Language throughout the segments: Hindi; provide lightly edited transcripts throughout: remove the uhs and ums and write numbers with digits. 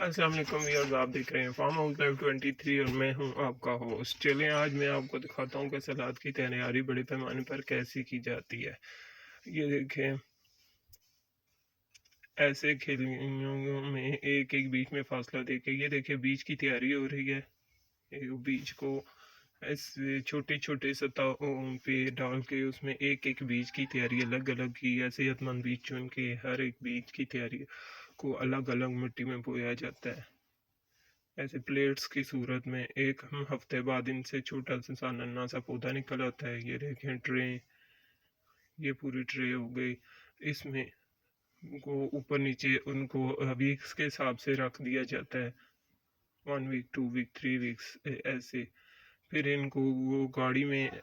अस्सलाम वालेकुम व्यूअर्स, आप देख रहे हैं फार्म हाउस लाइव 23 और मैं हूं आपका होस्ट। चलें आज मैं आपको दिखाता हूं कि सलाद की तैयारी बड़े पैमाने पर कैसे की जाती है। ये देखें, ऐसे खेलियों में एक एक बीच में फासला देके ये देखें बीज की तैयारी हो रही है। बीज को ऐसे छोटे छोटे सतहों पे डाल के उसमें एक एक बीज की तैयारी अलग अलग की या सेहतमंद बीज चुन के हर एक बीज की तैयारी को अलग अलग मिट्टी में बोया जाता है। ऐसे प्लेट्स की सूरत में एक हफ्ते बाद इनसे छोटा सा नन्हा सा पौधा निकल आता है। ये देखें ट्रे, ये पूरी ट्रे हो गई। इसमें को ऊपर नीचे उनको वीक्स के हिसाब से रख दिया जाता है, 1 वीक 2 वीक 3 वीक्स ऐसे। फिर इनको वो गाड़ी में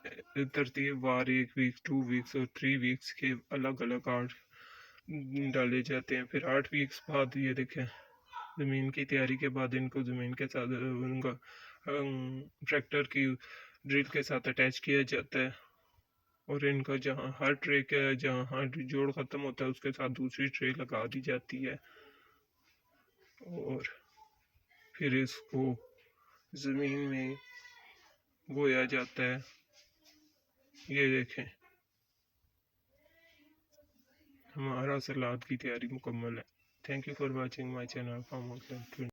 तरतीब वार 1 वीक 2 वीक्स और 3 वीक्स के अलग अलग आर्ट डाले जाते हैं। फिर 8 वीक्स बाद ये देखें ज़मीन की तैयारी के बाद इनको ज़मीन के साथ उनका ट्रैक्टर की ड्रिल के साथ अटैच किया जाता है और इनका जहाँ हर ट्रे के जहाँ जोड़ ख़त्म होता है उसके साथ दूसरी ट्रे लगा दी जाती है और फिर इसको ज़मीन में बोया जाता है। ये देखें, हमारा सलाद की तैयारी मुकम्मल है। Thank you for watching my channel farm house.